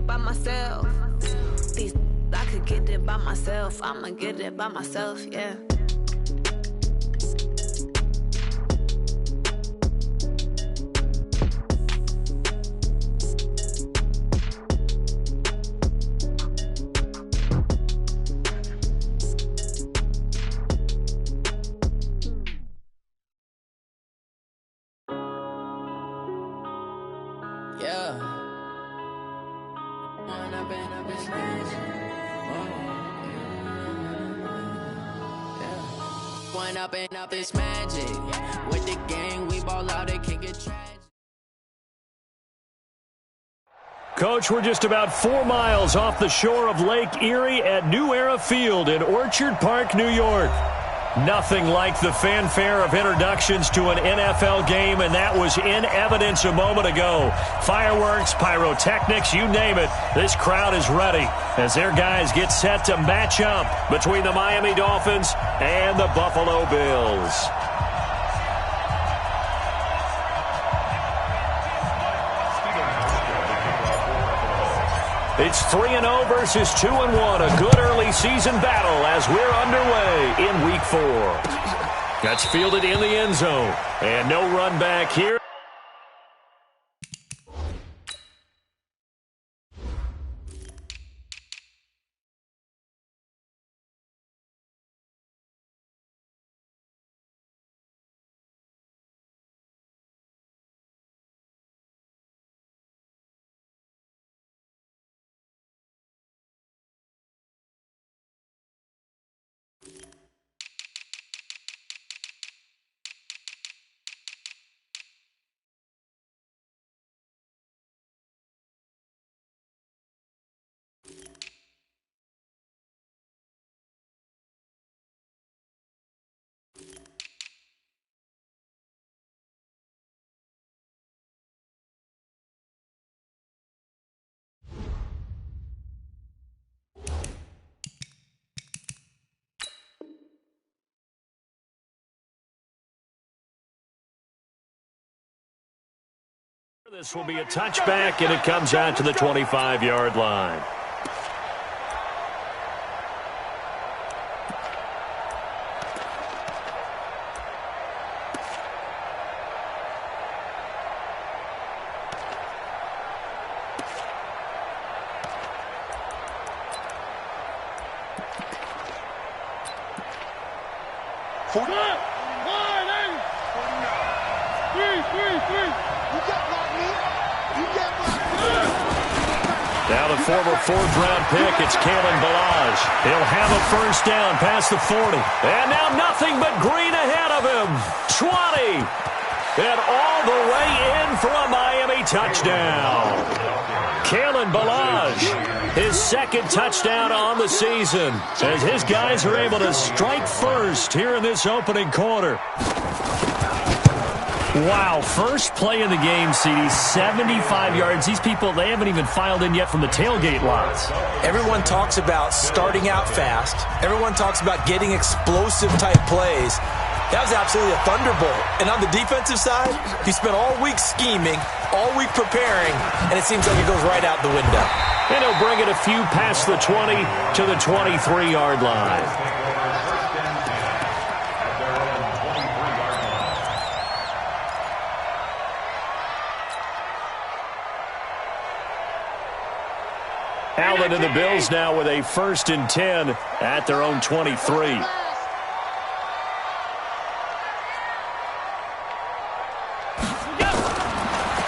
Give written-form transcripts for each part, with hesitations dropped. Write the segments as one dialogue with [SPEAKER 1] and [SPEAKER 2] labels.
[SPEAKER 1] by myself. These I could get it by myself. I'ma get it by myself, yeah.
[SPEAKER 2] Up this magic with the gang, we ball out, it can get tragic.
[SPEAKER 3] Coach, we're just about 4 miles off the shore of Lake Erie at New Era Field in Orchard Park, New York. Nothing like the fanfare of introductions to an NFL game, and that was in evidence a moment ago. Fireworks, pyrotechnics, you name it. This crowd is ready as their guys get set to match up between the Miami Dolphins and the Buffalo Bills. It's 3-0 versus 2-1. A good early season battle as we're underway in Week 4. That's fielded in the end zone. And no run back here. This will be a touchback, and it comes out to the 25-yard line. Now the former fourth-round pick, it's Kalen Balazs. He'll have a first down past the 40. And now nothing but green ahead of him. 20. And all the way in for a Miami touchdown. Kalen Balazs, his second touchdown on the season, as his guys are able to strike first here in this opening quarter. Wow, first play of the game, CD, 75 yards. These people, they haven't even filed in yet from the tailgate lots.
[SPEAKER 4] Everyone talks about starting out fast. Everyone talks about getting explosive-type plays. That was absolutely a thunderbolt. And on the defensive side, he spent all week scheming, all week preparing, and it seems like it goes right out the window.
[SPEAKER 3] And he'll bring it a few past the 20 to the 23-yard line. Allen and the Bills now with a 1st and 10 at their own 23.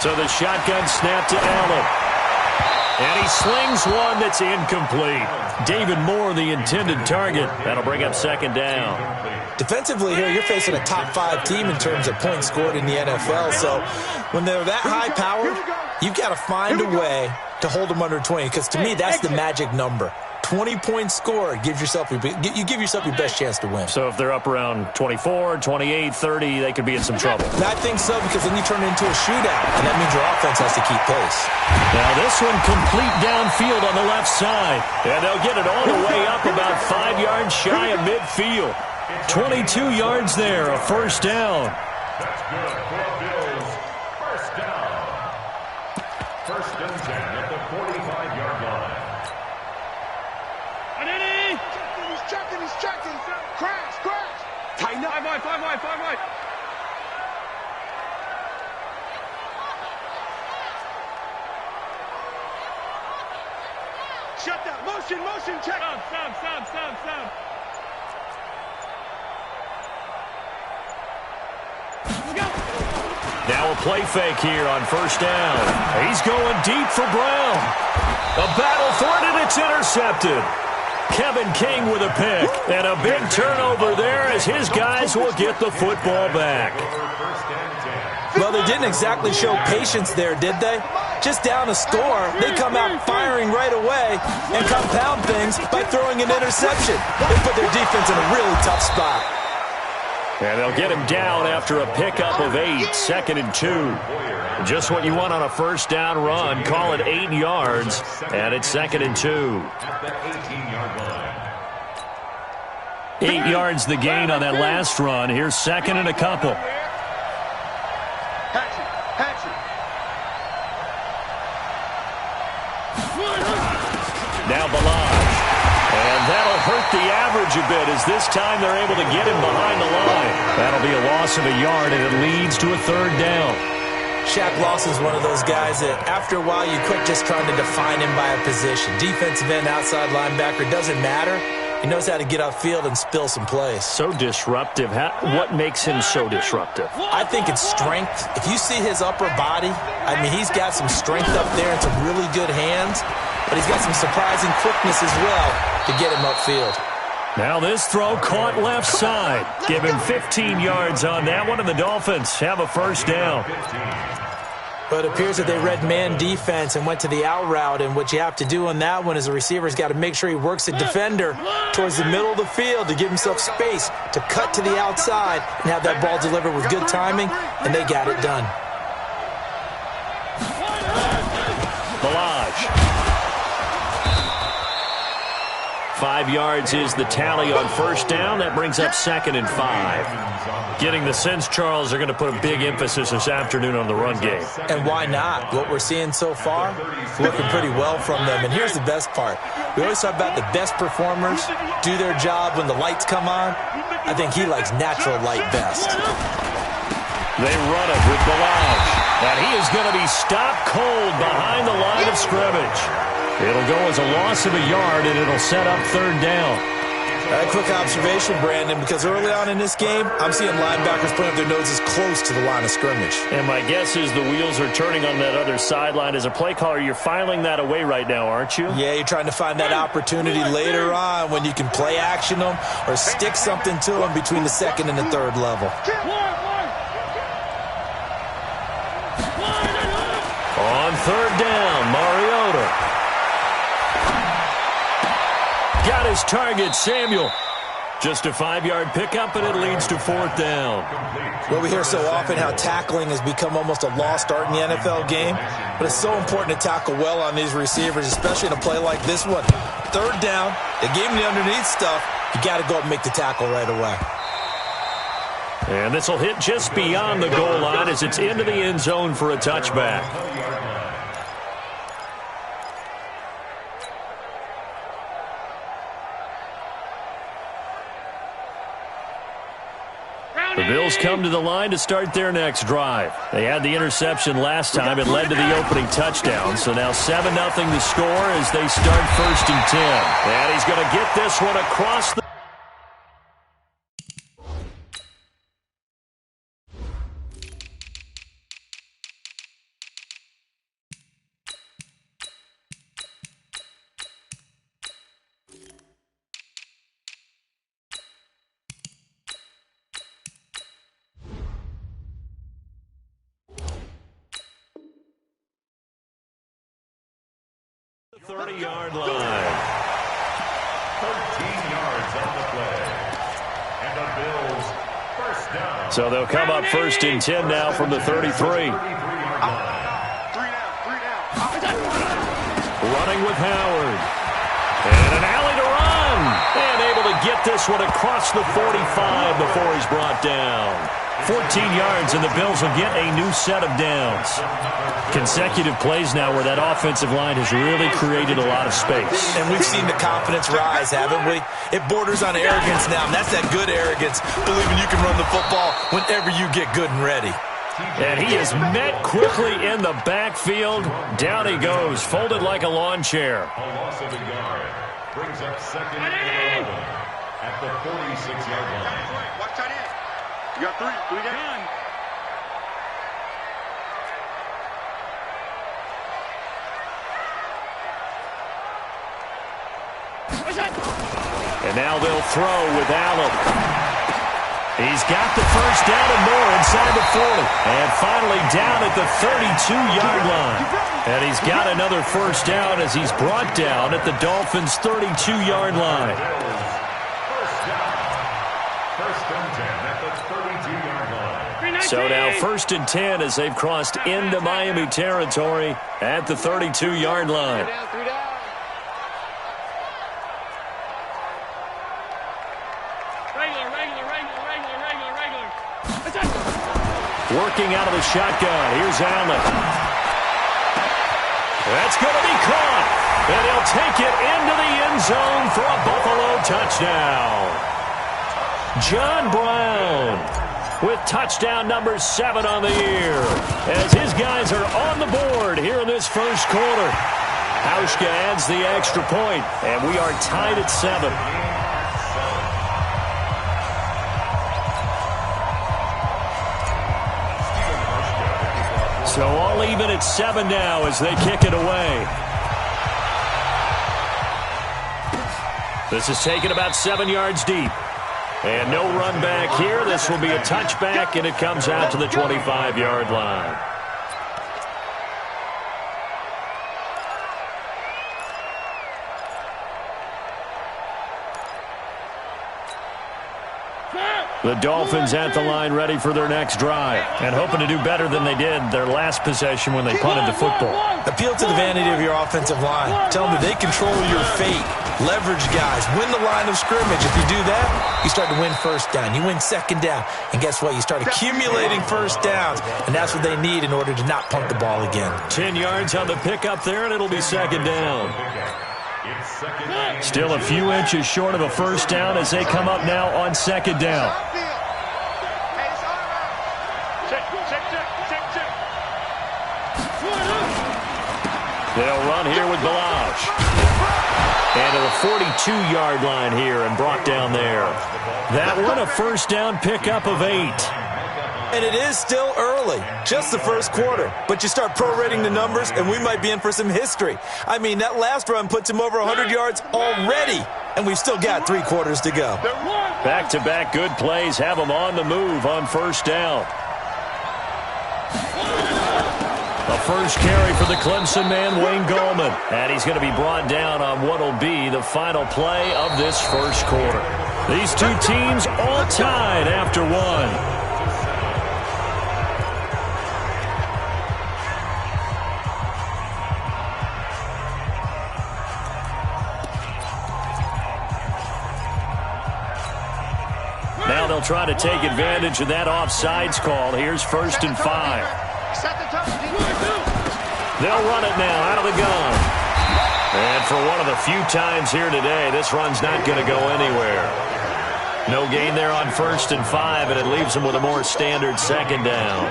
[SPEAKER 3] So the shotgun snap to Allen. And he slings one that's incomplete. David Moore, the intended target. That'll bring up 2nd down.
[SPEAKER 4] Defensively here, you're facing a top-5 team in terms of points scored in the NFL. So when they're that high-powered, you've got to find a way to hold them under 20, because to me, that's the magic number. 20 points scored, you give yourself your best chance to win.
[SPEAKER 3] So if they're up around 24, 28, 30, they could be in some trouble.
[SPEAKER 4] I think so, because then you turn it into a shootout, and that means your offense has to keep pace.
[SPEAKER 3] Now this one complete downfield on the left side, and they'll get it all the way up about 5 yards shy of midfield. 22 yards there, a first down. First and 10 at the 45-yard line.
[SPEAKER 5] He's checking. Crash. Tighten up. 5 wide. Shut that. Motion, check. Sound.
[SPEAKER 3] Now a play fake here on first down. He's going deep for Brown. A battle for it, and it's intercepted. Kevin King with a pick, and a big turnover there as his guys will get the football back.
[SPEAKER 4] Well, they didn't exactly show patience there, did they? Just down a score, they come out firing right away and compound things by throwing an interception. They put their defense in a really tough spot.
[SPEAKER 3] And they'll get him down after a pickup of 8, 2nd and 2. Just what you want on a first down run. Call it 8 yards, and it's 2nd and 2. 8 yards the gain on that last run. Here's 2nd and a couple. Now Balaj. And that'll hurt the average a bit as this time they're able to get him behind the line. That'll be a loss of a yard, and it leads to a 3rd down.
[SPEAKER 4] Shaq Lawson's one of those guys that after a while you quit just trying to define him by a position. Defensive end, outside linebacker, doesn't matter. He knows how to get upfield and spill some plays.
[SPEAKER 3] So disruptive. What makes him so disruptive?
[SPEAKER 4] I think it's strength. If you see his upper body, I mean, he's got some strength up there and some really good hands, but he's got some surprising quickness as well to get him upfield.
[SPEAKER 3] Now this throw caught left side. Give him 15 yards on that one, and the Dolphins have a first down.
[SPEAKER 4] But it appears that they read man defense and went to the out route, and what you have to do on that one is the receiver's got to make sure he works the defender towards the middle of the field to give himself space to cut to the outside and have that ball delivered with good timing, and they got it done.
[SPEAKER 3] Balaj. 5 yards is the tally on first down. That brings up 2nd and 5. Getting the sense, Charles, they're going to put a big emphasis this afternoon on the run game.
[SPEAKER 4] And why not? What we're seeing so far, looking pretty well from them. And here's the best part. We always talk about the best performers do their job when the lights come on. I think he likes natural light best.
[SPEAKER 3] They run it with Balaj. And he is going to be stopped cold behind the line of scrimmage. It'll go as a loss of a yard, and it'll set up 3rd down.
[SPEAKER 4] A quick observation, Brandon, because early on in this game, I'm seeing linebackers putting up their noses close to the line of scrimmage.
[SPEAKER 3] And my guess is the wheels are turning on that other sideline. As a play caller, you're filing that away right now, aren't you?
[SPEAKER 4] Yeah, you're trying to find that opportunity later on when you can play action them or stick something to them between the 2nd and the 3rd level.
[SPEAKER 3] On 3rd down, Mariota. Got his target, Samuel. Just a 5-yard pickup, and it leads to 4th down.
[SPEAKER 4] Well, we hear so often how tackling has become almost a lost art in the NFL game, but it's so important to tackle well on these receivers, especially in a play like this one. 3rd down, they gave him the underneath stuff. You got to go up and make the tackle right away.
[SPEAKER 3] And this will hit just beyond the goal line as it's into the end zone for a touchback. The Bills come to the line to start their next drive. They had the interception last time. It led to the opening touchdown. So now 7-0 the score as they start 1st and 10. And he's going to get this one across the... The 30-yard line.
[SPEAKER 6] 13 yards on the play. And the Bills first down.
[SPEAKER 3] So they'll come up 1st and 10 now from the 33.
[SPEAKER 5] Three down.
[SPEAKER 3] Running with Howard. And an alley to run. And able to get this one across the 45 before he's brought down. 14 yards, and the Bills will get a new set of downs. Consecutive plays now where that offensive line has really created a lot of space.
[SPEAKER 4] And we've seen the confidence rise, haven't we? It borders on arrogance now, and that's that good arrogance, believing you can run the football whenever you get good and ready.
[SPEAKER 3] And he is met quickly in the backfield. Down he goes, folded like a lawn chair.
[SPEAKER 6] A loss of a yard brings up second and 11 at the 46-yard line.
[SPEAKER 5] Watch that in. You got three down.
[SPEAKER 3] And now they'll throw with Allen. He's got the first down and more inside the 40. And finally down at the 32-yard line. And he's got another first down as he's brought down at the Dolphins' 32-yard line.
[SPEAKER 6] First and 10 at the 32-yard line.
[SPEAKER 3] So now first and 10 as they've crossed into Miami territory at the 32-yard line. Working out of the shotgun. Here's Allen. That's going to be caught. And he'll take it into the end zone for a Buffalo touchdown. John Brown with touchdown number 7 on the year as his guys are on the board here in this first quarter. Hauschka adds the extra point, and we are tied at 7. So all even at 7 now as they kick it away. This is taken about 7 yards deep. And no run back here. This will be a touchback, and it comes out to the 25-yard line. The Dolphins at the line ready for their next drive and hoping to do better than they did their last possession when they punted the football.
[SPEAKER 4] Appeal to the vanity of your offensive line. Tell them that they control your fate. Leverage guys. Win the line of scrimmage. If you do that, you start to win first down. You win second down. And guess what? You start accumulating first downs. And that's what they need in order to not punt the ball again.
[SPEAKER 3] 10 yards on the pickup there, and it'll be second down. Still a few inches short of a first down as they come up now on second down. They'll run here with Balazs. And to the 42-yard line here and brought down there. That one a first down pickup of 8.
[SPEAKER 4] And it is still early, just the first quarter. But you start prorating the numbers, and we might be in for some history. I mean, that last run puts him over 100 yards already, and we've still got 3 quarters to go.
[SPEAKER 3] Back-to-back good plays have them on the move on first down. A first carry for the Clemson man, Wayne Gallman. And he's going to be brought down on what will be the final play of this first quarter. These two teams all tied after one. Now they'll try to take advantage of that offsides call. Here's first and 5. They'll run it now out of the gun. And for one of the few times here today, this run's not going to go anywhere. No gain there on first and 5, and it leaves them with a more standard second down.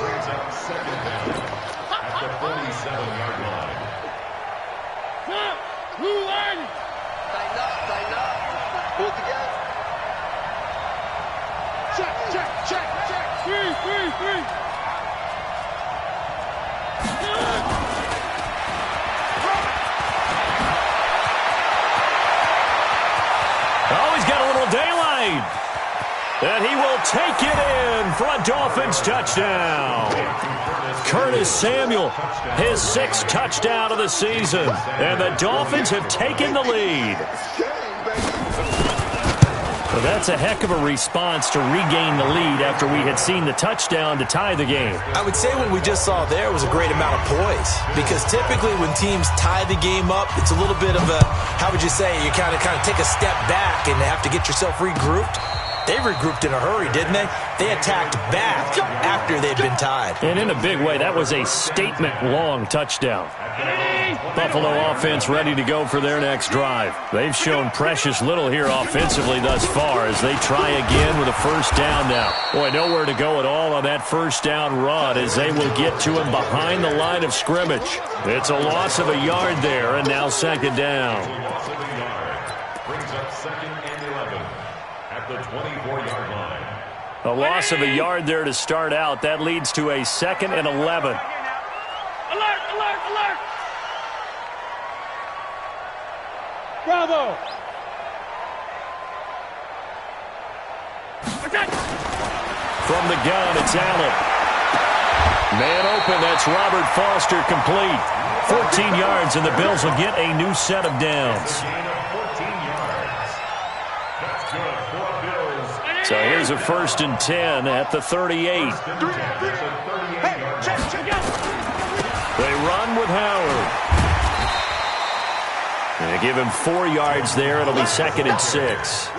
[SPEAKER 6] Brings up second down at the 47-yard line.
[SPEAKER 5] Tighten up. Pull it together. Check. Three.
[SPEAKER 3] Oh, he's got a little daylight. And he will take it in for a Dolphins touchdown. Curtis Samuel, his 6th touchdown of the season. And the Dolphins have taken the lead. Well, that's a heck of a response to regain the lead after we had seen the touchdown to tie the game.
[SPEAKER 4] I would say what we just saw there was a great amount of poise, because typically when teams tie the game up, it's a little bit of a, how would you say, you kind of take a step back and have to get yourself regrouped. They regrouped in a hurry, didn't they? They attacked back after they'd been tied.
[SPEAKER 3] And in a big way, that was a statement-long touchdown. Buffalo offense ready to go for their next drive. They've shown precious little here offensively thus far as they try again with a first down now. Boy, nowhere to go at all on that first down run as they will get to him behind the line of scrimmage. It's a loss of a yard there, and now second down.
[SPEAKER 6] Brings up second and 11 at the 24-yard line.
[SPEAKER 3] A loss of a yard there to start out. That leads to a second and 11.
[SPEAKER 5] Alert, alert, alert! Bravo!
[SPEAKER 3] From the gun, it's Allen. Man open, that's Robert Foster complete. 14 yards, and the Bills will get a new set of downs.
[SPEAKER 6] Gain of 14 yards. That's good for Bills.
[SPEAKER 3] So here's a 1st and 10 at the 38.
[SPEAKER 6] First and 10 at the 38-yard line.
[SPEAKER 3] They run with Howard. They give him 4 yards there. It'll be 2nd and 6.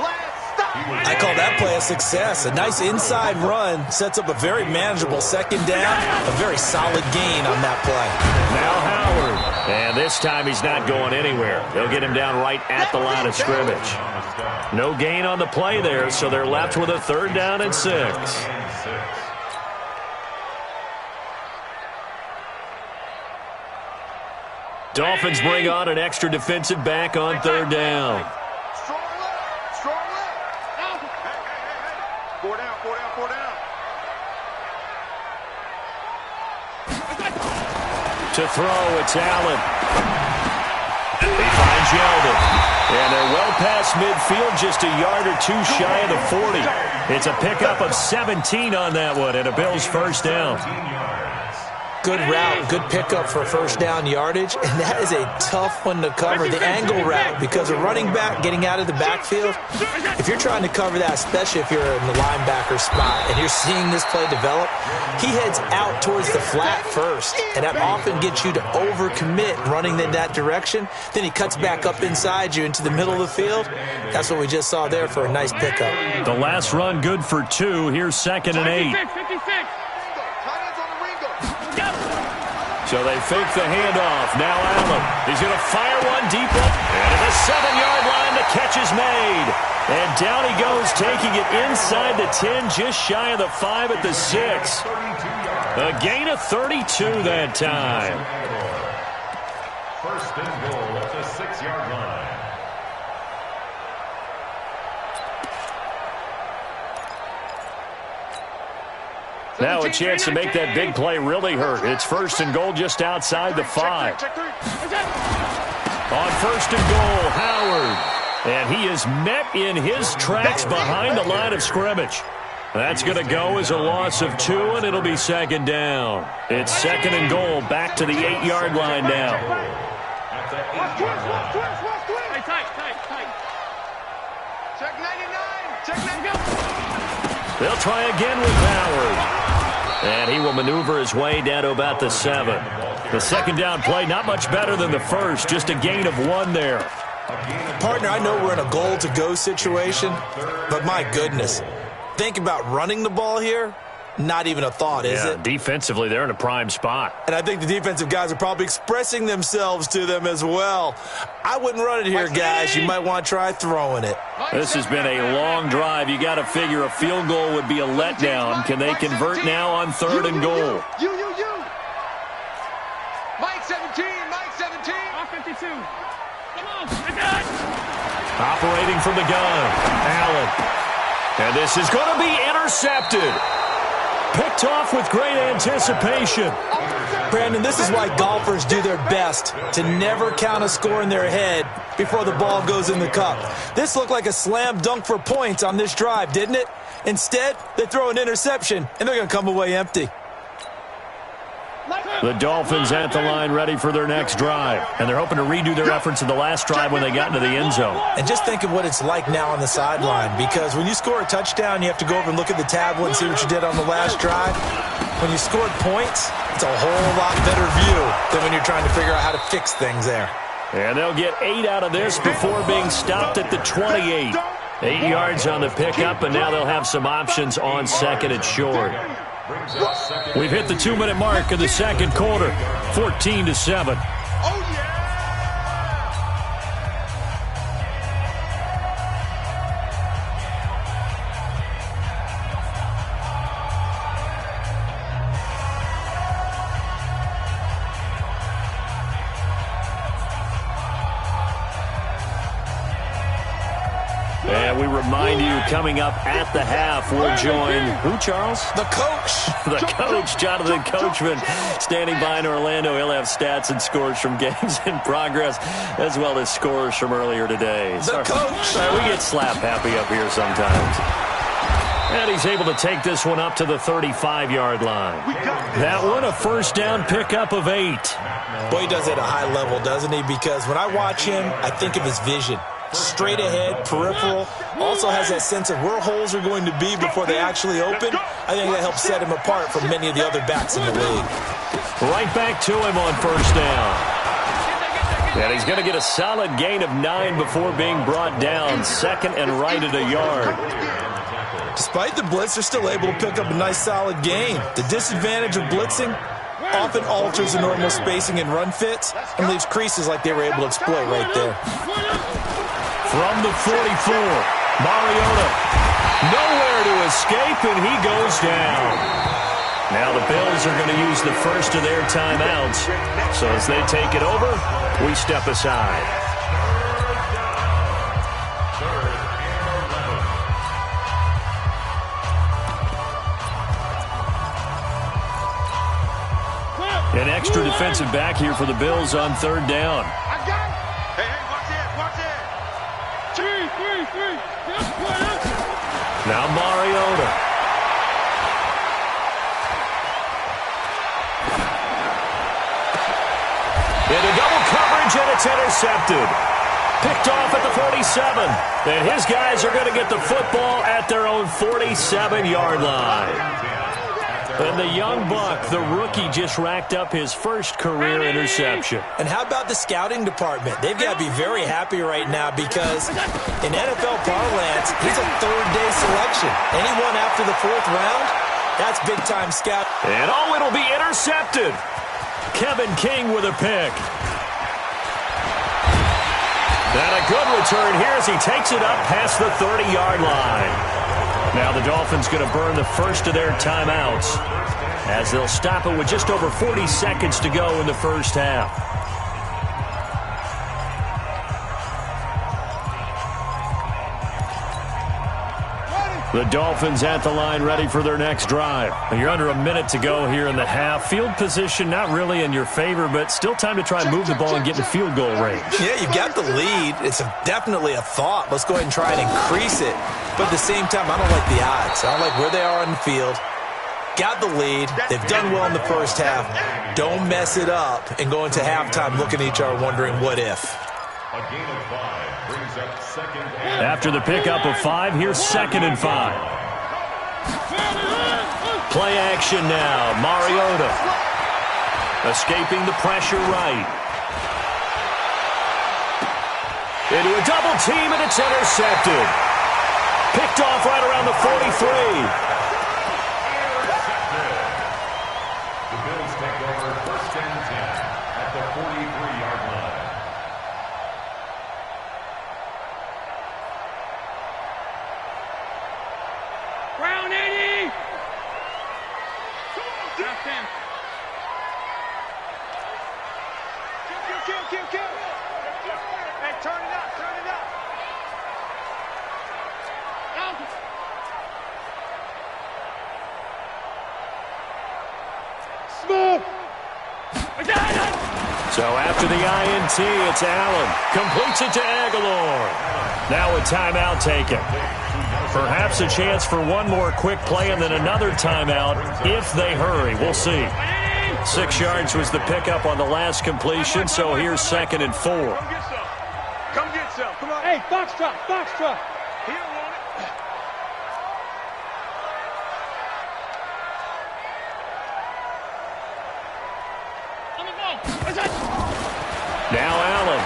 [SPEAKER 4] I call that play a success. A nice inside run sets up a very manageable second down. A very solid gain on that play.
[SPEAKER 3] Now Howard. And this time he's not going anywhere. They'll get him down right at the line of scrimmage. No gain on the play there, so they're left with a 3rd down and 6. Dolphins bring on an extra defensive back on 3rd down.
[SPEAKER 5] Strong left, strong left. Hey. 4 down, 4 down, 4 down.
[SPEAKER 3] To throw, it's Allen. He finds Yeldon. And they're well past midfield, just a yard or two shy of the 40. It's a pickup of 17 on that one, and a Bills first down.
[SPEAKER 4] Good route, good pickup for first down yardage, and that is a tough one to cover, the angle route, because a running back getting out of the backfield, if you're trying to cover that, especially if you're in the linebacker spot and you're seeing this play develop, he heads out towards the flat first, and that often gets you to overcommit running in that direction. Then he cuts back up inside you into the middle of the field. That's what we just saw there for a nice pickup.
[SPEAKER 3] The last run good for 2. Here's 2nd and 8.
[SPEAKER 5] 56.
[SPEAKER 3] So they fake the handoff. Now Allen. He's going to fire one deep up. And at the 7-yard line, the catch is made. And down he goes, taking it inside the 10, just shy of the 5 at the 6. A gain of 32 that time.
[SPEAKER 6] First and goal at the 6-yard line.
[SPEAKER 3] Now a chance to make that big play really hurt. It's 1st and goal just outside the 5. On 1st and goal, Howard. And he is met in his tracks behind the line of scrimmage. That's going to go as a loss of 2, and it'll be 2nd down. It's 2nd and goal, back to the 8-yard line now.
[SPEAKER 6] At the 8-yard line.
[SPEAKER 5] Hey, tight. Check 99. Check 99.
[SPEAKER 3] They'll try again with Howard. And he will maneuver his way down to about the 7. The 2nd down play, not much better than the first, just a gain of 1 there.
[SPEAKER 4] Partner, I know we're in a goal-to-go situation, but my goodness, think about running the ball here. Not even a thought, is it?
[SPEAKER 3] Defensively, they're in a prime spot.
[SPEAKER 4] And I think the defensive guys are probably expressing themselves to them as well. I wouldn't run it here, guys. You might want to try throwing it.
[SPEAKER 3] This has been a long drive. You got to figure a field goal would be a letdown. Can they convert now on 3rd and goal?
[SPEAKER 5] You. Mike 17, Mike 17. 52. Come on,
[SPEAKER 3] Operating from the gun, Allen. And this is going to be intercepted. Picked off with great anticipation.
[SPEAKER 4] Brandon, this is why golfers do their best to never count a score in their head before the ball goes in the cup. This looked like a slam dunk for points on this drive, didn't it? Instead, they throw an interception, and they're going to come away empty.
[SPEAKER 3] The Dolphins at the line ready for their next drive. And they're hoping to redo their efforts in the last drive when they got into the end zone.
[SPEAKER 4] And just think of what it's like now on the sideline, because when you score a touchdown, you have to go over and look at the tablet and see what you did on the last drive. When you scored points, it's a whole lot better view than when you're trying to figure out how to fix things there.
[SPEAKER 3] And they'll get 8 out of this before being stopped at the 28. 8 yards on the pickup, and now they'll have some options on second and short. We've hit the 2-minute mark in the second quarter, 14-7.
[SPEAKER 5] Oh, yeah!
[SPEAKER 3] And we remind you, coming up at the half, we'll join who, Charles?
[SPEAKER 4] The coach.
[SPEAKER 3] The coach, Jonathan Coachman, standing by in Orlando. He'll have stats and scores from games in progress, as well as scores from earlier today.
[SPEAKER 4] The coach.
[SPEAKER 3] We get slap happy up here sometimes. And he's able to take this one up to the 35-yard line. That one, a first down pickup of 8.
[SPEAKER 4] Boy, he does it at a high level, doesn't he? Because when I watch him, I think of his vision. Straight ahead, peripheral, also has that sense of where holes are going to be before they actually open. I think that helps set him apart from many of the other backs in the league.
[SPEAKER 3] Right back to him on first down. And he's going to get a solid gain of 9 before being brought down. Second and right at a yard.
[SPEAKER 4] Despite the blitz, they're still able to pick up a nice solid gain. The disadvantage of blitzing often alters the normal spacing and run fits and leaves creases like they were able to exploit right there.
[SPEAKER 3] From the 44, Mariota, nowhere to escape, and he goes down. Now the Bills are going to use the first of their timeouts. So as they take it over, we step aside. An extra defensive back here for the Bills on third down. Now Mariota. Into double coverage, and it's intercepted. Picked off at the 47. And his guys are going to get the football at their own 47-yard line. And the young buck, the rookie, just racked up his first career interception.
[SPEAKER 4] And how about the scouting department? They've got to be very happy right now because in NFL parlance, he's a third-day selection. Anyone after the 4th round, that's big-time scout.
[SPEAKER 3] And it'll be intercepted. Kevin King with a pick. And a good return here as he takes it up past the 30-yard line. Now the Dolphins going to burn the first of their timeouts as they'll stop it with just over 40 seconds to go in the first half. The Dolphins at the line ready for their next drive. You're under a minute to go here in the half. Field position not really in your favor, but still time to try and move the ball and get in field goal range.
[SPEAKER 4] Yeah, you've got the lead. It's definitely a thought. Let's go ahead and try and increase it. But at the same time, I don't like the odds. I don't like where they are on the field. Got the lead. They've done well in the first half. Don't mess it up and go into halftime looking at each other wondering what if.
[SPEAKER 6] A gain of 5 brings up second and
[SPEAKER 3] After the pickup of 5, here's 2nd and 5. Play action now. Mariota escaping the pressure right. Into a double team, and it's intercepted. Picked off right around the 43.
[SPEAKER 6] the Bills take over first and 10 at the 43-yard line.
[SPEAKER 7] Brown 80! Left in. Kill. Hey, turn it up. Out. Smooth.
[SPEAKER 3] So after the INT, it's Allen. Completes it to Aguilar. Now a timeout taken. Perhaps a chance for one more quick play and then another timeout if they hurry. We'll see. 6 yards was the pickup on the last completion, so here's 2nd and 4.
[SPEAKER 7] Come get some. Come on. Hey, box truck. He don't want it. On the ball.
[SPEAKER 3] Now Allen.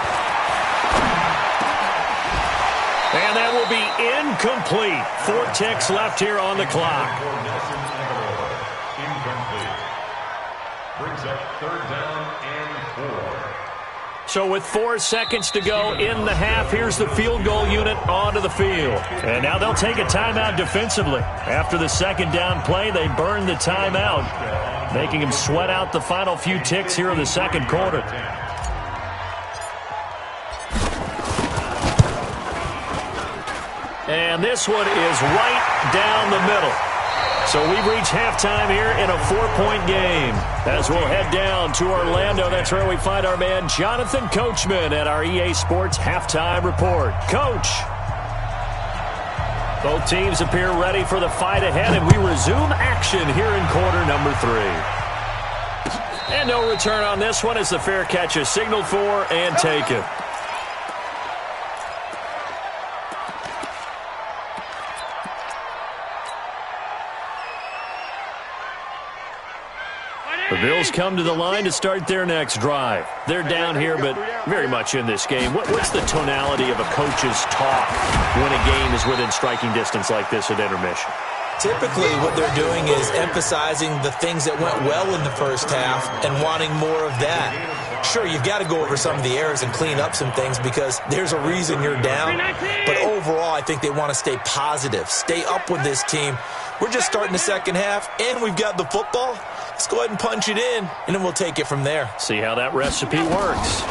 [SPEAKER 3] And that will be Incomplete. 4 ticks left here on the clock.
[SPEAKER 6] Incomplete. Brings up 3rd down and 4.
[SPEAKER 3] So with 4 seconds to go in the half, here's the field goal unit onto the field. And now they'll take a timeout defensively. After the second down play, they burn the timeout, making them sweat out the final few ticks here in the second quarter. And this one is right down the middle. So we've reached halftime here in a 4-point game. As we'll head down to Orlando, that's where we find our man Jonathan Coachman at our EA Sports Halftime Report. Coach. Both teams appear ready for the fight ahead, and we resume action here in quarter number 3. And no return on this one as the fair catch is signaled for and taken. The Bills come to the line to start their next drive. They're down here, but very much in this game. What's the tonality of a coach's talk when a game is within striking distance like this at intermission?
[SPEAKER 4] Typically, what they're doing is emphasizing the things that went well in the first half and wanting more of that. Sure, you've got to go over some of the errors and clean up some things because there's a reason you're down. But overall, I think they want to stay positive, stay up with this team. We're just starting the second half, and we've got the football. Let's go ahead and punch it in, and then we'll take it from there.
[SPEAKER 3] See how that recipe works.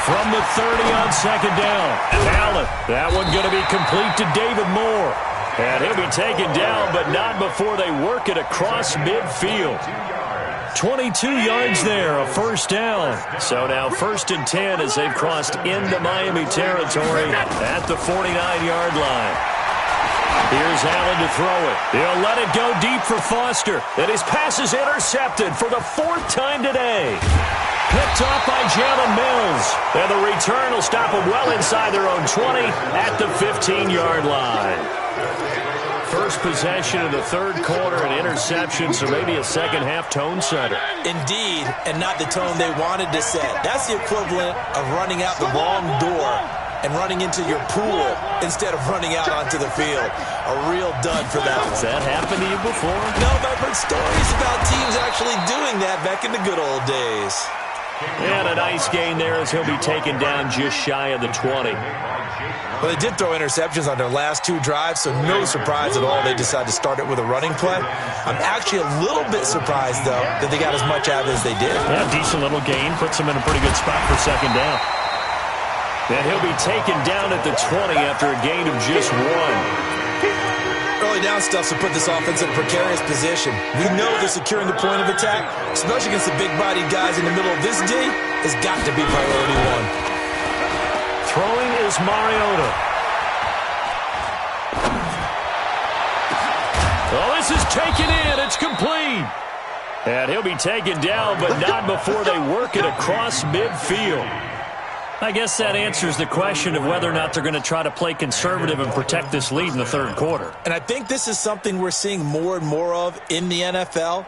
[SPEAKER 3] From the 30 on second down. Allen, that one going to be complete to David Moore. And he'll be taken down, but not before they work it across midfield. 22 yards there, a first down. So now 1st and 10 as they've crossed into Miami territory at the 49-yard line. Here's Allen to throw it. He'll let it go deep for Foster. And his pass is intercepted for the 4th time today. Picked off by Jalen Mills. And the return will stop them well inside their own 20 at the 15-yard line. First possession of the third quarter, an interception, so maybe a second-half tone setter.
[SPEAKER 4] Indeed, and not the tone they wanted to set. That's the equivalent of running out the wrong door and running into your pool instead of running out onto the field. A real dud for that one.
[SPEAKER 3] Has that happened to you before?
[SPEAKER 4] No, but I've heard stories about teams actually doing that back in the good old days.
[SPEAKER 3] And a nice gain there as he'll be taken down just shy of the 20.
[SPEAKER 4] Well, they did throw interceptions on their last 2 drives, so no surprise at all they decided to start it with a running play. I'm actually a little bit surprised, though, that they got as much out of it as they did.
[SPEAKER 3] Yeah, decent little gain. Puts them in a pretty good spot for second down. And he'll be taken down at the 20 after a gain of just 1.
[SPEAKER 4] Early down stuff to put this offense in a precarious position. We know that securing the point of attack, especially against the big-bodied guys in the middle of this D, has got to be priority 1.
[SPEAKER 3] Throwing is Mariota. Oh, this is taken in. It's complete. And he'll be taken down, but not before they work it across midfield. I guess that answers the question of whether or not they're going to try to play conservative and protect this lead in the third quarter.
[SPEAKER 4] And I think this is something we're seeing more and more of in the NFL.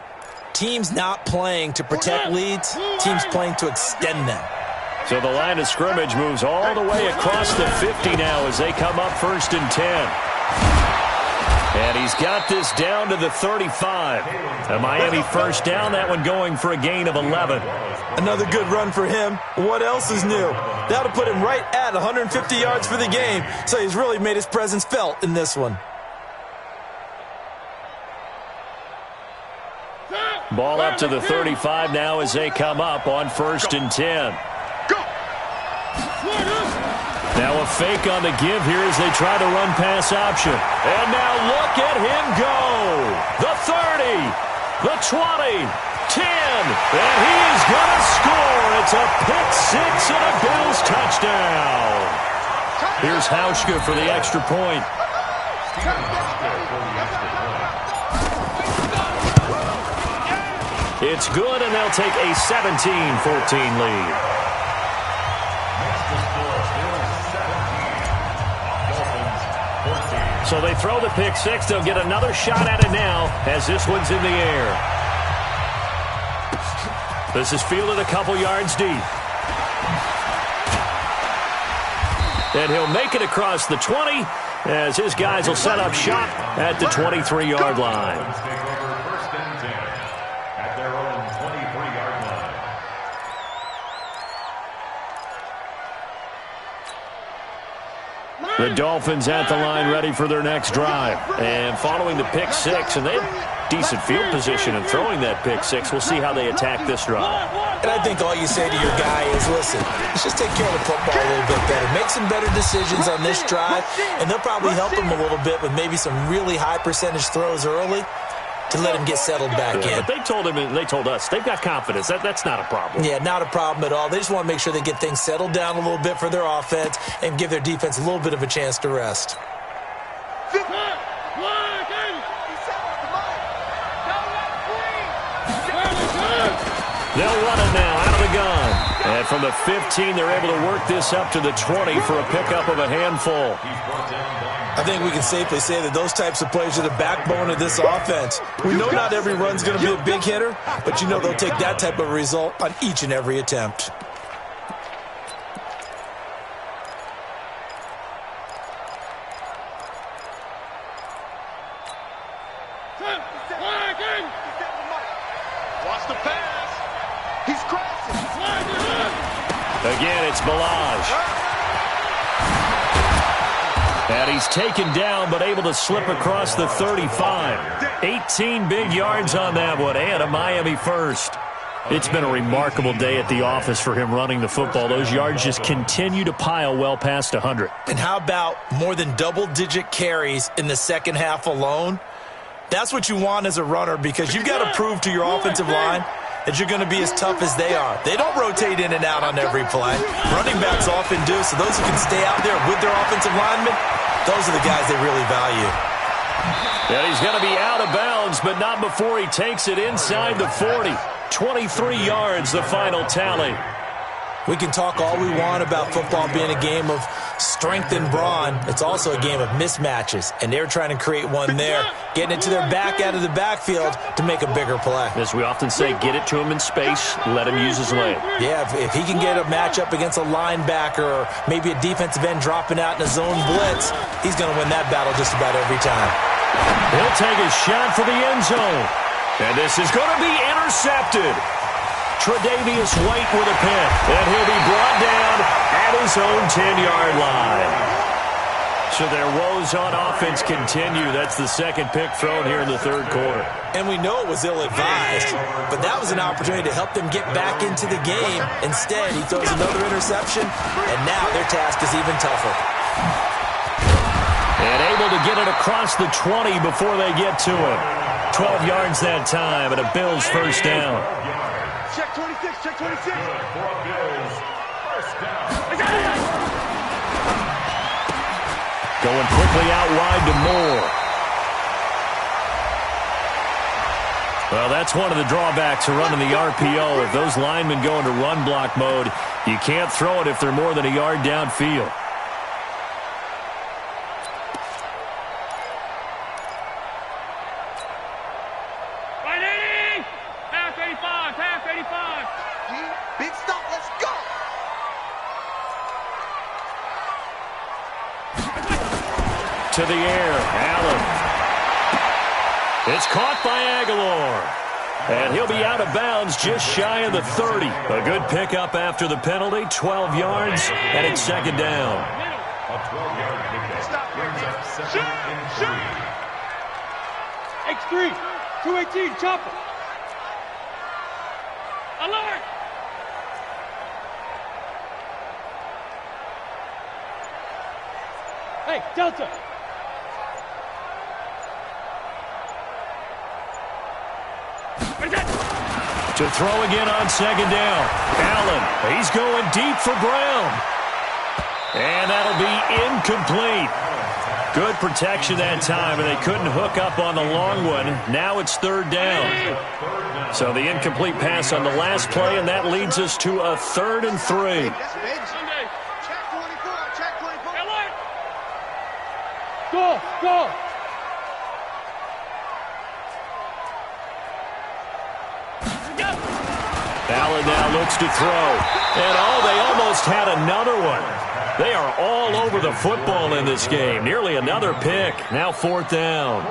[SPEAKER 4] Teams not playing to protect leads, teams playing to extend them.
[SPEAKER 3] So the line of scrimmage moves all the way across the 50 now as they come up 1st and 10. And he's got this down to the 35. A Miami first down, that one going for a gain of 11.
[SPEAKER 4] Another good run for him. What else is new? That'll put him right at 150 yards for the game, so he's really made his presence felt in this one.
[SPEAKER 3] Ball up to the 35 now as they come up on 1st and 10. Now a fake on the give here as they try the run-pass option. And now look at him go. The 30, the 20, 10, and he is going to score. It's a pick-6 and a Bills touchdown. Here's Hauschka for the extra point. It's good, and they'll take a 17-14 lead. So they throw the pick-6. They'll get another shot at it now as this one's in the air. This is fielded a couple yards deep. And he'll make it across the 20, as his guys will set up shop at the 23-yard line.
[SPEAKER 6] First and 10 at their own 23-yard line.
[SPEAKER 3] The Dolphins at the line ready for their next drive. And following the pick six, and they have decent field position in throwing that pick six. We'll see how they attack this drive.
[SPEAKER 4] And I think all you say to your guy is, listen, let's just take care of the football a little bit better. Make some better decisions on this drive, and they'll probably help him a little bit with maybe some really high percentage throws early to let him get settled back in.
[SPEAKER 3] But they told him, and they told us, they've got confidence. That's not a problem.
[SPEAKER 4] Yeah, not a problem at all. They just want to make sure they get things settled down a little bit for their offense and give their defense a little bit of a chance to rest.
[SPEAKER 3] They'll run it now out of the gun. And from the 15, they're able to work this up to the 20 for a pickup of a handful.
[SPEAKER 4] I think we can safely say that those types of plays are the backbone of this offense. We know not every run's going to be a big hitter, but you know they'll take that type of result on each and every attempt.
[SPEAKER 5] Watch the pass. He's crossing.
[SPEAKER 3] Again, it's Balaj. And he's taken down, but able to slip across the 35. 18 big yards on that one, and a Miami first. It's been a remarkable day at the office for him running the football. Those yards just continue to pile well past 100.
[SPEAKER 4] And how about more than double-digit carries in the second half alone? That's what you want as a runner, because you've got to prove to your offensive line that you're going to be as tough as they are. They don't rotate in and out on every play. Running backs often do, so those who can stay out there with their offensive linemen, those are the guys they really value.
[SPEAKER 3] And he's going to be out of bounds, but not before he takes it inside the 40. 23 yards, the final tally.
[SPEAKER 4] We can talk all we want about football being a game of strength and brawn. It's also a game of mismatches, and they're trying to create one there, getting it to their back out of the backfield to make a bigger play.
[SPEAKER 3] As we often say, get it to him in space, let him use his leg.
[SPEAKER 4] Yeah, if he can get a matchup against a linebacker or maybe a defensive end dropping out in a zone blitz, he's going to win that battle just about every time.
[SPEAKER 3] He'll take a shot for the end zone. And this is going to be intercepted. Tre'Davious White with a pick, and he'll be brought down at his own 10-yard line. So their woes on offense continue. That's the second pick thrown here in the third quarter.
[SPEAKER 4] And we know it was ill-advised, but that was an opportunity to help them get back into the game. Instead, he throws another interception, and now their task is even tougher.
[SPEAKER 3] And able to get it across the 20 before they get to him. 12 yards that time, and a Bills first down.
[SPEAKER 5] Check 26, check 26.
[SPEAKER 6] For Bills, first down.
[SPEAKER 3] Going quickly out wide to Moore. Well, that's one of the drawbacks of running the RPO. If those linemen go into run block mode, you can't throw it if they're more than a yard downfield.
[SPEAKER 5] Big stop, let's go.
[SPEAKER 3] To the air, Allen. It's caught by Aguilar. And he'll be out of bounds just shy of the 30. A good pickup after the penalty, 12 yards, and it's second down.
[SPEAKER 6] A 12-yard pickup brings up second and 3.
[SPEAKER 7] X3, 218, chopper. Alert! Hey, Delta.
[SPEAKER 3] To throw again on second down. Allen, he's going deep for Brown. And that'll be incomplete. Good protection that time, and they couldn't hook up on the long one. Now it's third down. So the incomplete pass on the last play, and that leads us to a 3rd and 3.
[SPEAKER 5] Check 24, check 24.
[SPEAKER 7] Alert! Go, go.
[SPEAKER 3] Allen now looks to throw. And they almost had another one. They are all over the football in this game. Nearly another pick. Now 4th down.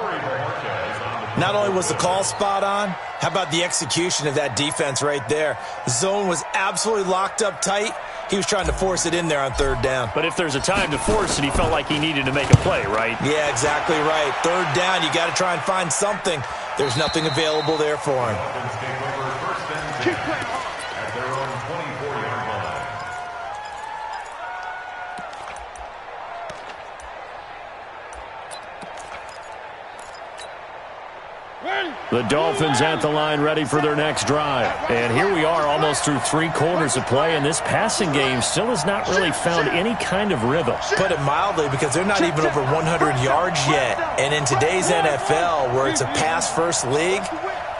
[SPEAKER 4] Not only was the call spot on, how about the execution of that defense right there? The zone was absolutely locked up tight. He was trying to force it in there on 3rd down.
[SPEAKER 3] But if there's a time to force it, he felt like he needed to make a play, right?
[SPEAKER 4] Yeah, exactly right. 3rd down, you got to try and find something. There's nothing available there for him.
[SPEAKER 6] Keep playing hard. At their own 24-yard line.
[SPEAKER 3] The Dolphins at the line ready for their next drive. And here we are almost through 3 quarters of play, and this passing game still has not really found any kind of rhythm.
[SPEAKER 4] Put it mildly, because they're not even over 100 yards yet. And in today's NFL, where it's a pass-first league,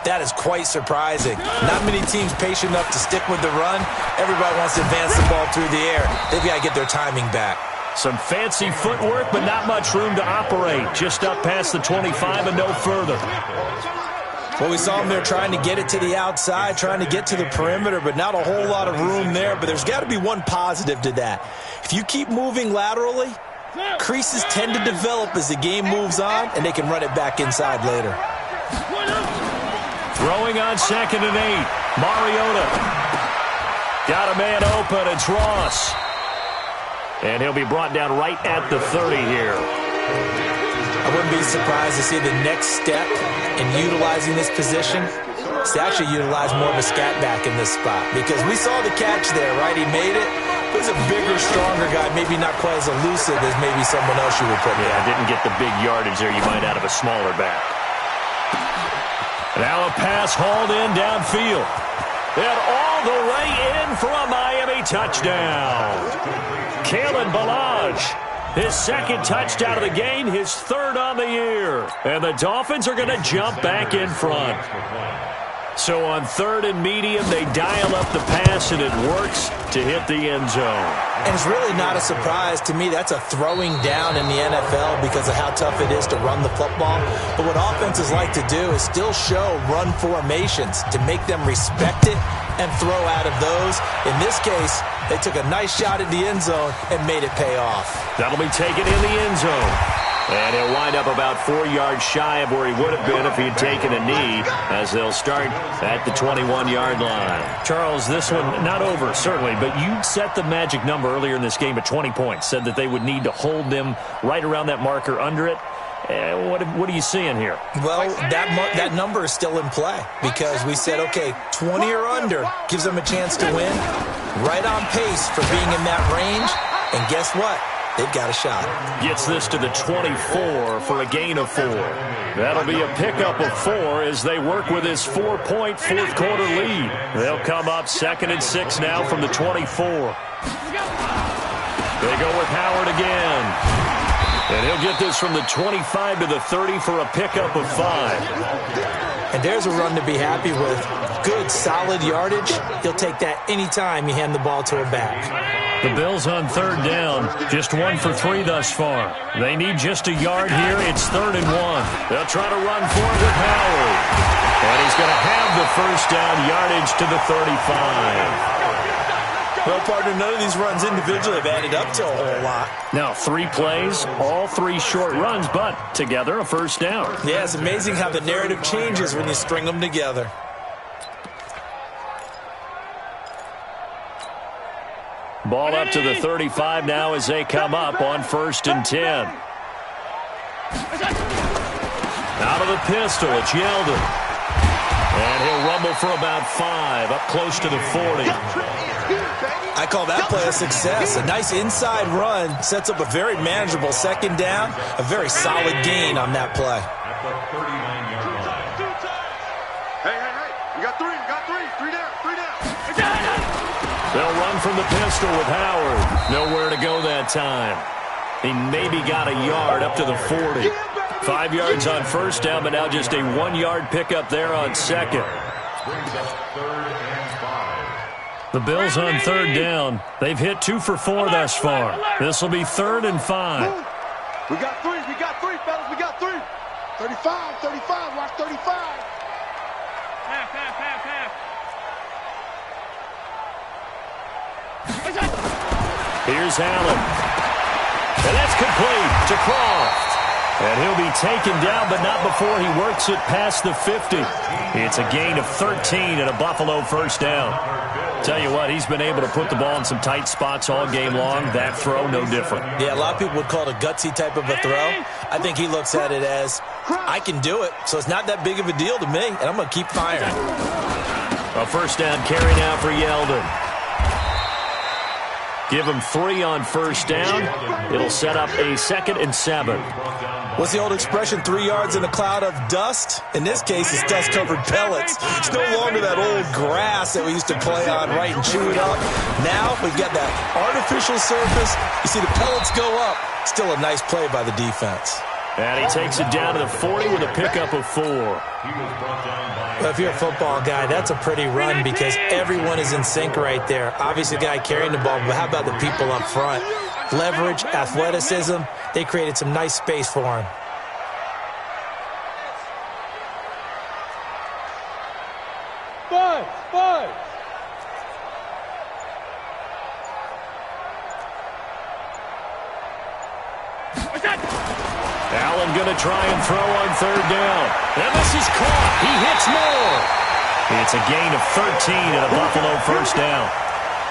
[SPEAKER 4] that is quite surprising. Not many teams patient enough to stick with the run. Everybody wants to advance the ball through the air. They've got to get their timing back.
[SPEAKER 3] Some fancy footwork, but not much room to operate. Just up past the 25 and no further.
[SPEAKER 4] Well, we saw them there trying to get it to the outside, trying to get to the perimeter, but not a whole lot of room there. But there's got to be one positive to that. If you keep moving laterally, creases tend to develop as the game moves on, and they can run it back inside later.
[SPEAKER 3] Throwing on 2nd and 8. Mariota. Got a man open. It's Ross. And he'll be brought down right at the 30 here.
[SPEAKER 4] I wouldn't be surprised to see the next step in utilizing this position is to actually utilize more of a scat back in this spot, because we saw the catch there, right? He made it. He was a bigger, stronger guy, maybe not quite as elusive as maybe someone else you would put in.
[SPEAKER 3] Yeah, didn't get the big yardage there you might out of a smaller back. Now a pass hauled in downfield. And all the way in for a Miami touchdown. Kalen Ballage. His 2nd touchdown of the game, his 3rd on the year. And the Dolphins are going to jump back in front. So on 3rd and medium, they dial up the pass, and it works to hit the end zone.
[SPEAKER 4] And it's really not a surprise to me. That's a throwing down in the NFL because of how tough it is to run the football. But what offenses like to do is still show run formations to make them respect it and throw out of those. In this case, they took a nice shot at the end zone and made it pay off.
[SPEAKER 3] That'll be taken in the end zone. And he'll wind up about 4 yards shy of where he would have been if he had taken a knee, as they'll start at the 21-yard line. Charles, this one not over, certainly, but you set the magic number earlier in this game at 20 points, said that they would need to hold them right around that marker under it. What are you seeing here?
[SPEAKER 4] Well, that number is still in play because we said, okay, 20 or under gives them a chance to win. Right on pace for being in that range. And guess what? They've got a shot.
[SPEAKER 3] Gets this to the 24 for a gain of 4. That'll be a pickup of 4 as they work with his 4-point 4th quarter lead. They'll come up 2nd and 6 now from the 24. They go with Howard again. And he'll get this from the 25 to the 30 for a pickup of 5.
[SPEAKER 4] And there's a run to be happy with. Good, solid yardage. He'll take that anytime you hand the ball to a back.
[SPEAKER 3] The Bills on 3rd down. Just 1 for 3 thus far. They need just a yard here. It's 3rd and 1. They'll try to run for it with Howard. And he's going to have the 1st down, yardage to the 35.
[SPEAKER 4] Well, partner, none of these runs individually have added up to a whole lot.
[SPEAKER 3] Now, 3 plays, all 3 short runs, but together a 1st down.
[SPEAKER 4] Yeah, it's amazing how the narrative changes when you string them together.
[SPEAKER 3] Ball up to the 35 now as they come up on 1st and 10. Out of the pistol, it's Yeldon. And he'll rumble for about 5, up close to the 40.
[SPEAKER 4] I call that play a success. A nice inside run sets up a very manageable 2nd down. A very solid gain on that play.
[SPEAKER 6] At the 39-yard line.
[SPEAKER 5] Hey. We got 3. 3 down.
[SPEAKER 3] They'll run from the pistol with Howard. Nowhere to go that time. He maybe got a yard up to the 40. 5 yards on 1st down, but now just a 1-yard pickup there on 2nd.
[SPEAKER 6] Brings up 3rd and 5.
[SPEAKER 3] The Bills on 3rd down. They've hit 2 for 4 thus far. This will be 3rd and 5.
[SPEAKER 5] We got 3, fellas. We got 3. 35. Watch 35.
[SPEAKER 7] Half.
[SPEAKER 3] Here's Allen. And that's complete to Croft. And he'll be taken down, but not before he works it past the 50. It's a gain of 13 and a Buffalo first down. Tell you what, he's been able to put the ball in some tight spots all game long. That throw, no different.
[SPEAKER 4] Yeah, a lot of people would call it a gutsy type of a throw. I think he looks at it as, I can do it, so it's not that big of a deal to me, and I'm going to keep firing.
[SPEAKER 3] A first down carry now for Yeldon. Give him 3 on first down. It'll set up a 2nd and 7.
[SPEAKER 4] What's the old expression, 3 yards in a cloud of dust? In this case, it's dust-covered pellets. It's no longer that old grass that we used to play on, right, and chew it up. Now we've got that artificial surface. You see the pellets go up. Still a nice play by the defense.
[SPEAKER 3] And he takes it down to the 40 with a pickup of 4.
[SPEAKER 4] Well, if you're a football guy, that's a pretty run because everyone is in sync right there. Obviously, the guy carrying the ball, but how about the people up front? Leverage, athleticism, they created some nice space for him.
[SPEAKER 7] Five.
[SPEAKER 3] Allen going to try and throw on 3rd down. And this is caught. He hits more. It's a gain of 13 and a Buffalo first down.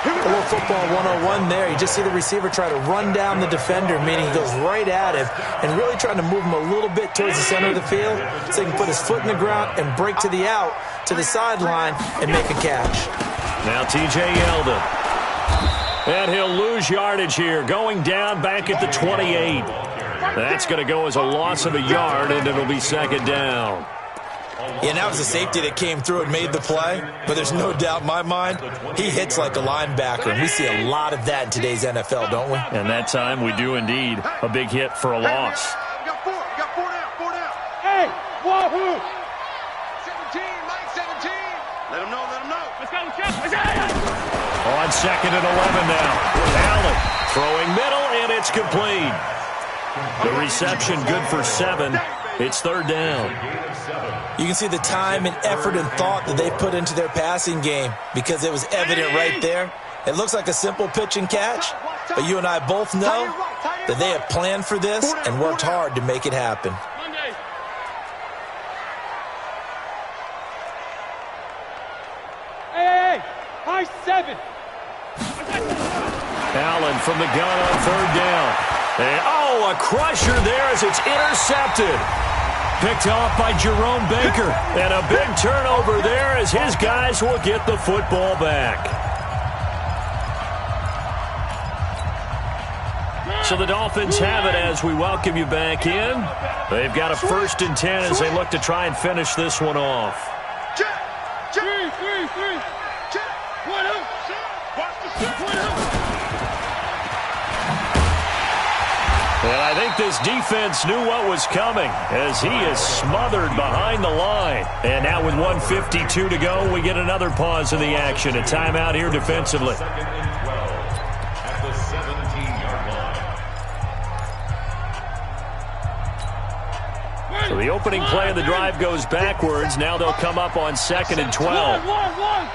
[SPEAKER 4] A little football 101 there. You just see the receiver try to run down the defender, meaning he goes right at him and really trying to move him a little bit towards the center of the field so he can put his foot in the ground and break to the out, to the sideline, and make a catch.
[SPEAKER 3] Now T.J. Yeldon. And he'll lose yardage here, going down back at the 28. That's going to go as a loss of a yard, and it'll be 2nd down.
[SPEAKER 4] Yeah, and that was a safety that came through and made the play, but there's no doubt in my mind, he hits like a linebacker, and we see a lot of that in today's NFL, don't we?
[SPEAKER 3] And that time we do indeed. A big hit for a loss.
[SPEAKER 5] We got 4 down.
[SPEAKER 7] Hey, wahoo!
[SPEAKER 5] 17, Mike, 17. Let him know.
[SPEAKER 7] Let's go.
[SPEAKER 3] On 2nd and 11 now. Allen throwing middle, and it's complete. The reception good for 7. It's 3rd down.
[SPEAKER 4] You can see the time and effort and thought that they put into their passing game because it was evident right there. It looks like a simple pitch and catch, but you and I both know that they have planned for this and worked hard to make it happen.
[SPEAKER 7] Hey, high 7.
[SPEAKER 3] Allen from the gun on 3rd down. And, a crusher there as it's intercepted. Picked off by Jerome Baker. And a big turnover there as his guys will get the football back. So the Dolphins have it as we welcome you back in. They've got a 1st and 10 as they look to try and finish this one off.
[SPEAKER 7] Three. Check. 1 up. Watch the shot. 1 up.
[SPEAKER 3] And I think this defense knew what was coming as he is smothered behind the line. And now with 1:52 to go, we get another pause in the action. A timeout here defensively.
[SPEAKER 6] 2nd and 12 at the 17-yard line.
[SPEAKER 3] So the opening play of the drive goes backwards. Now they'll come up on 2nd and 12.
[SPEAKER 7] One.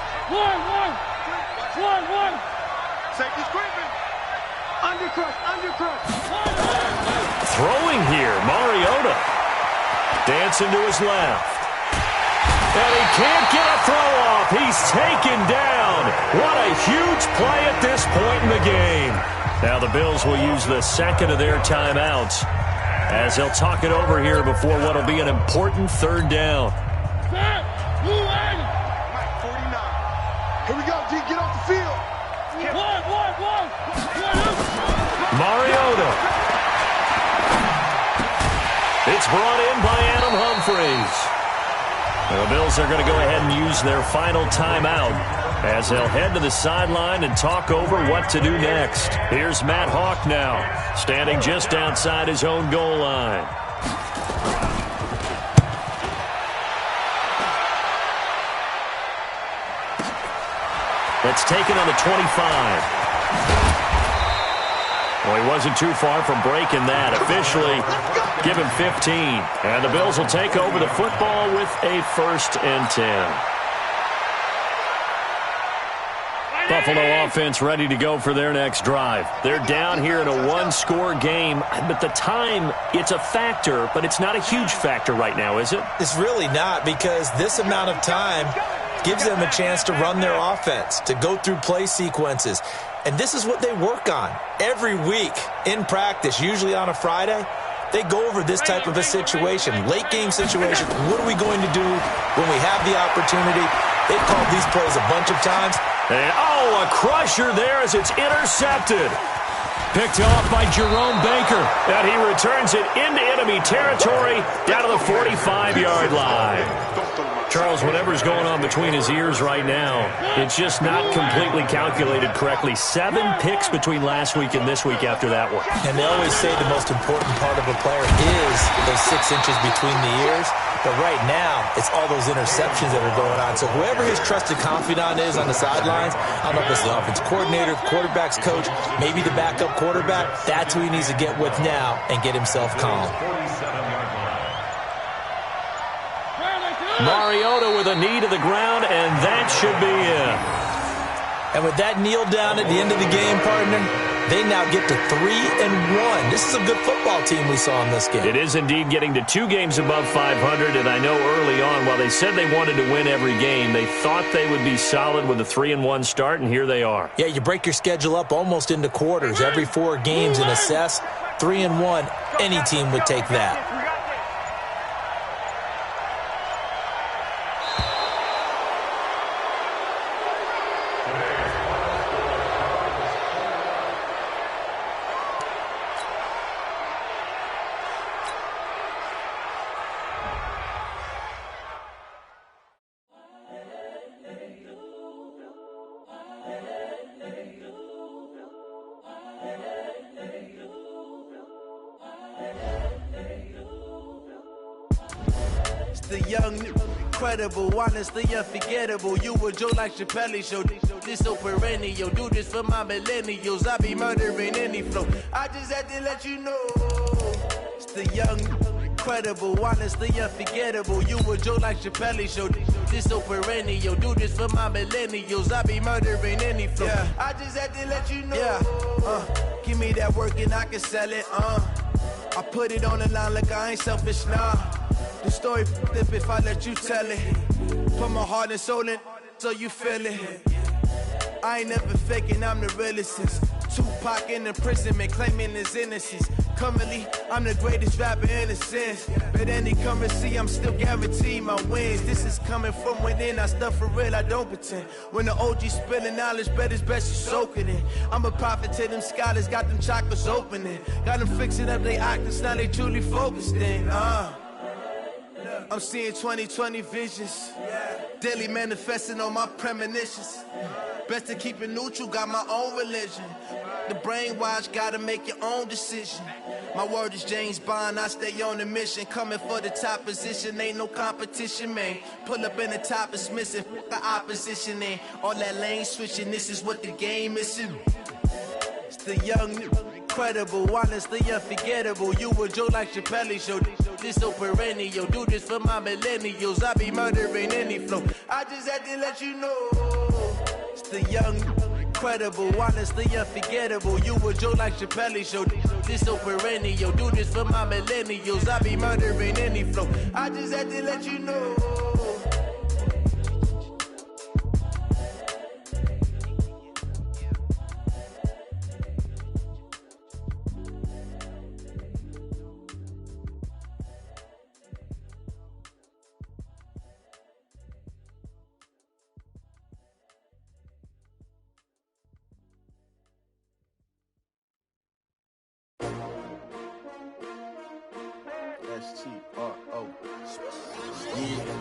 [SPEAKER 5] Safety's creeping.
[SPEAKER 7] Undercut.
[SPEAKER 3] Throwing here, Mariota. Dancing to his left. And he can't get a throw off. He's taken down. What a huge play at this point in the game. Now the Bills will use the 2nd of their timeouts as they'll talk it over here before what will be an important 3rd down.
[SPEAKER 5] Mike, 49. Here we go, D. Get off the field.
[SPEAKER 7] One.
[SPEAKER 3] Mariota. It's brought in by Adam Humphries. The Bills are going to go ahead and use their final timeout as they'll head to the sideline and talk over what to do next. Here's Matt Hawk now, standing just outside his own goal line. That's taken on the 25. Well, he wasn't too far from breaking that. Officially, give him 15. And the Bills will take over the football with a 1st and 10. Buffalo offense ready to go for their next drive. They're down here in a one-score game, but the time, it's a factor, but it's not a huge factor right now, is it?
[SPEAKER 4] It's really not, because this amount of time gives them a chance to run their offense, to go through play sequences. And this is what they work on every week in practice, usually on a Friday. They go over this type of a situation, late game situation. What are we going to do when we have the opportunity? They've called these plays a bunch of times.
[SPEAKER 3] And, a crusher there as it's intercepted. Picked off by Jerome Baker. And he returns it into enemy territory down to the 45-yard line. Charles, whatever's going on between his ears right now, it's just not completely calculated correctly. 7 picks between last week and this week after that one.
[SPEAKER 4] And they always say the most important part of a player is those 6 inches between the ears. But right now, it's all those interceptions that are going on. So whoever his trusted confidant is on the sidelines, I don't know if it's the offense coordinator, quarterback's coach, maybe the backup quarterback, that's who he needs to get with now and get himself calm.
[SPEAKER 3] Mariota with a knee to the ground, and that should be it.
[SPEAKER 4] And with that kneel down at the end of the game, partner, they now get to 3-1. This is a good football team we saw in this game.
[SPEAKER 3] It is indeed getting to 2 games above 500, and I know early on, while they said they wanted to win every game, they thought they would be solid with a 3-1 start, and here they are.
[SPEAKER 4] Yeah, you break your schedule up almost into quarters, every 4 games and assess. 3-1, any team would take that.
[SPEAKER 8] The young, incredible, honestly unforgettable. You a Joe like Chappelle show. This so perennial. Do this for my millennials. I be murdering any flow. I just had to let you know. It's the young, incredible, honestly unforgettable. You a Joe like Chappelle show. This so perennial. Do this for my millennials. I be murdering any flow. Yeah. I just had to let you know. Yeah. Give me that work and I can sell it. I put it on the line like I ain't selfish, nah. The story flip if I let you tell it. Put my heart and soul in so you feel it. I ain't never faking, I'm the realest since Tupac in imprisonment, claiming his innocence. Currently, I'm the greatest rapper in a sense. But any currency, I'm still guaranteed my wins. This is coming from within, I stuff for real, I don't pretend. When the OG spilling knowledge, bet it's best you soak it in. I'm a prophet to them scholars, got them chakras opening. Got them fixing up they octaves, now they truly focused in. I'm seeing 2020 visions. Daily manifesting on my premonitions. Best to keep it neutral, got my own religion. The brainwash, gotta make your own decision. My word is James Bond, I stay on the mission. Coming for the top position, ain't no competition, man. Pull up in the top, it's missing, the opposition in. All that lane switching, this is what the game is. It's the young, incredible, honestly unforgettable. You a Joe like Chappelle show. This so perennial. Do this for my millennials. I be murdering any flow. I just had to let you know. It's the young, incredible, honestly unforgettable. You a Joe like Chappelle show. This so perennial. Do this for my millennials. I be murdering any flow. I just had to let you know. S-T-R-O. Yeah.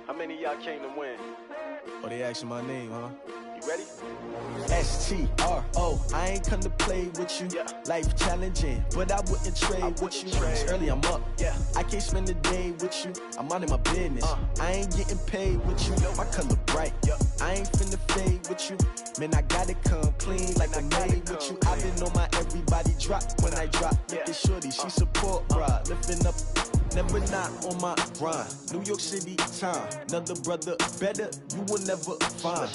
[SPEAKER 9] How many of y'all came to win?
[SPEAKER 8] Oh, they asking my name, huh?
[SPEAKER 9] You ready?
[SPEAKER 8] S-T-R-O. I ain't come to play with you.
[SPEAKER 9] Yeah.
[SPEAKER 8] Life challenging, but I wouldn't trade with you. It's early, I'm up.
[SPEAKER 9] Yeah.
[SPEAKER 8] I can't spend the day with you. I'm out in my business. I ain't getting paid with you. My color bright.
[SPEAKER 9] Yeah.
[SPEAKER 8] I ain't finna fade with you. Man, I gotta come clean like I'm made with you. I've been on my everybody drop when I drop. Look at shorty, she support, bruh. Lifting up, never not on my grind. New York City time, another brother better, you will never find.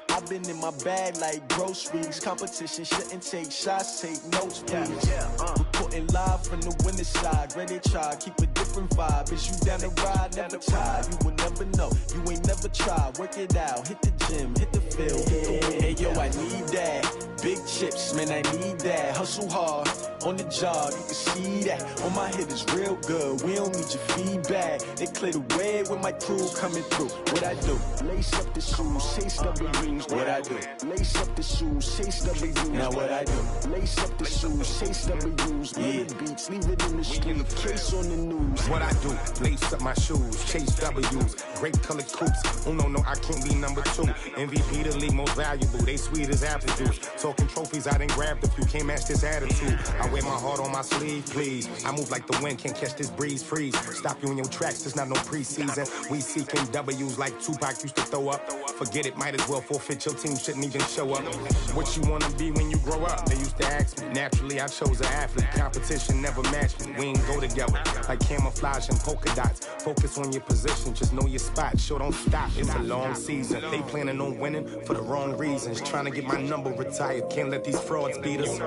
[SPEAKER 8] I've been in my bag like groceries. Competition shouldn't take shots, take notes, please. Reporting live from the winning side. Ready to try, keep a different vibe. Is you down the ride, never tired. You will never know, you ain't never tried. Work it out, hit the gym, hit the field, hit the wind. Hey yo, I need that. Big chips, man, I need that. Hustle hard, on the job, you can see that. On my hit is real good, we don't need your feedback. They clear the way with my crew coming through. What I do? Lace up the shoes, chase W's. What I do? Lace up the shoes, chase W's. Now what I do? Lace up the shoes, chase W's. Yeah. Beats, leave it in the street, case on the news.
[SPEAKER 10] What I do? Lace up my shoes, chase W's. Great colored coops. Oh no, I can't be number 2. MVP the league most valuable. They sweet as apple juice. Talking trophies, I done grabbed a few. Can't match this attitude. I wear my heart on my sleeve, please. I move like the wind, can't catch this breeze, freeze. Stop you in your tracks, there's not no preseason. We seeking W's like Tupac used to throw up. Forget it, might as well forfeit. Your team shouldn't even show up. What you wanna be when you grow up? They used to ask me. Naturally, I chose an athlete. Competition never matched me. We ain't go together like camouflage and polka dots. Focus on your position, just know your spot. Sure, don't stop. It's a long season. They planning on winning for the wrong reasons. Trying to get my number retired. Can't let these frauds beat us.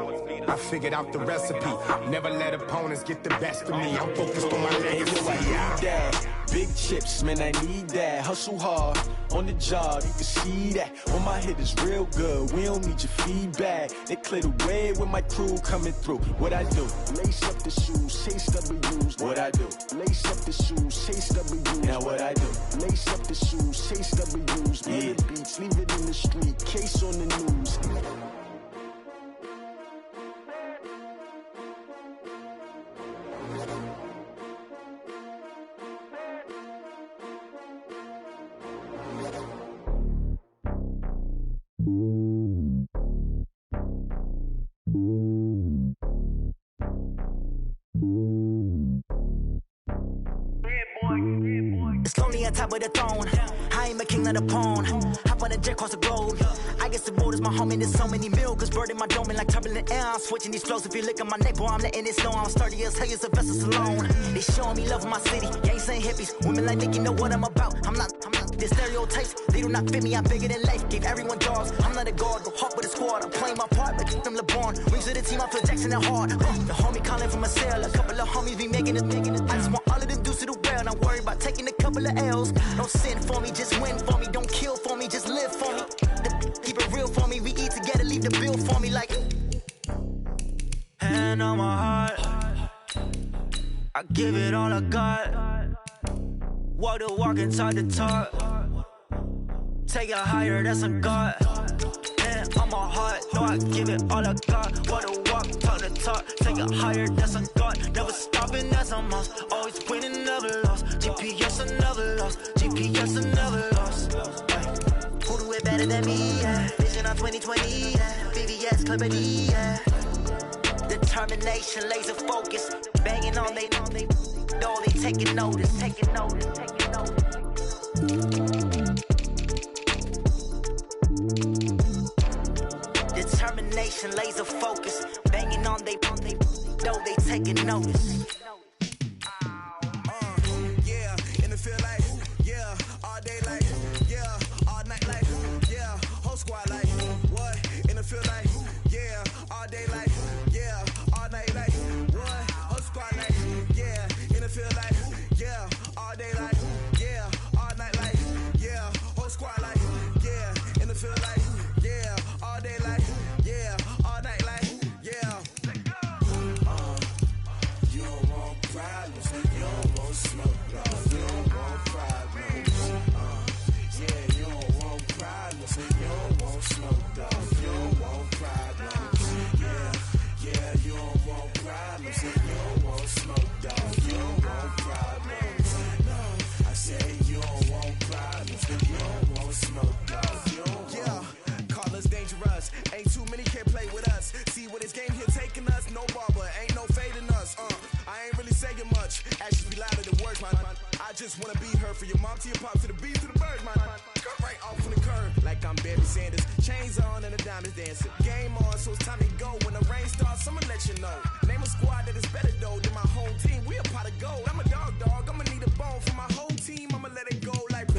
[SPEAKER 10] I figured out the recipe. Never let opponents get the best of me. I'm focused on my legacy.
[SPEAKER 8] Big chips, man, I need that. Hustle hard, on the job, you can see that. On my hit is real good, we don't need your feedback. They clear the way with my crew coming through. What I do? Lace up the shoes, chase W's. What I do? Lace up the shoes, chase W's. Now what I do? Lace up the shoes, chase W's. Yeah. Beats, leave it in the street, case on the news.
[SPEAKER 11] It's lonely on top of the throne. I ain't a king of the pawn. Hop on a jet across the globe. I guess the road is my home and there's so many milkers bird in my dome and like turbulent air. I'm switching these flows. If you look at my neck, boy, I'm letting it snow. I'm sturdy as hell, as a vessel alone. They showing me love in my city. Gangs ain't hippies. Women like Nick, you know what I'm about. I'm not the stereotypes. They do not fit me. I'm bigger than life. Gave everyone dogs. I'm not a guard, but hawk with a squad. I'm playing my part, but keep them LeBron. Rings of the team, I feel Jackson and hard. The homie calling from a cell. A couple of homies be making it. I just want all of them dudes to do well. Not worry about taking a couple of L's. Don't sin for me, just win for me. Don't kill for me, just live for me. Keep it real for me. We eat together, leave the bill for me like. Hand on my heart, I give it all I got. Walk the walk and talk the talk. Take it higher, that's a God. Hand on my heart, no, I give it all I got. Walk the walk, talk the talk. Take it higher, that's a God. Never stopping, that's a must. Always winning, never lost. GPS, I never lost. GPS, I never lost. Who do it better than me? Yeah. Vision on 2020, yeah. VVS, Clarity, yeah. Determination, laser focus. Banging on they know they taking notice. Determination, laser focus. Banging on they know they taking notice.
[SPEAKER 8] Yeah, in the field like, yeah, all day like, yeah, all night like, yeah, whole squad like, what? In the field like, yeah, all day like, yeah, all night like, what? Whole squad like, yeah, in the field like, yeah, all day like, yeah, all night like, yeah, whole squad like, yeah, in the field like, yeah, all day like, yeah, all night like, yeah. You don't want problems, you don't want smoke, you don't want problems. Yeah, you don't want problems, you don't want smoke, you don't want problems. Yeah, you don't want problems, you don't want smoke, you don't want problems. No, I said you don't want problems, you don't want smoke, you don't want. Yeah, call us dangerous, ain't too many can play with us. See what this game here taking us, no barber, ain't no fading us. I ain't really saying much, actions be louder than words, man. I just wanna be her for your mom to your pop to the beat to the bird, man. Cut right off on the curb, like I'm Barry Sanders. Chains on and the diamonds dancing. Game on, so it's time to go. When the rain starts, I'ma let you know. Name a squad that is better though than my whole team. We a pot of gold. I'm a dog, I'ma need a bone for my whole team. I'ma let it go like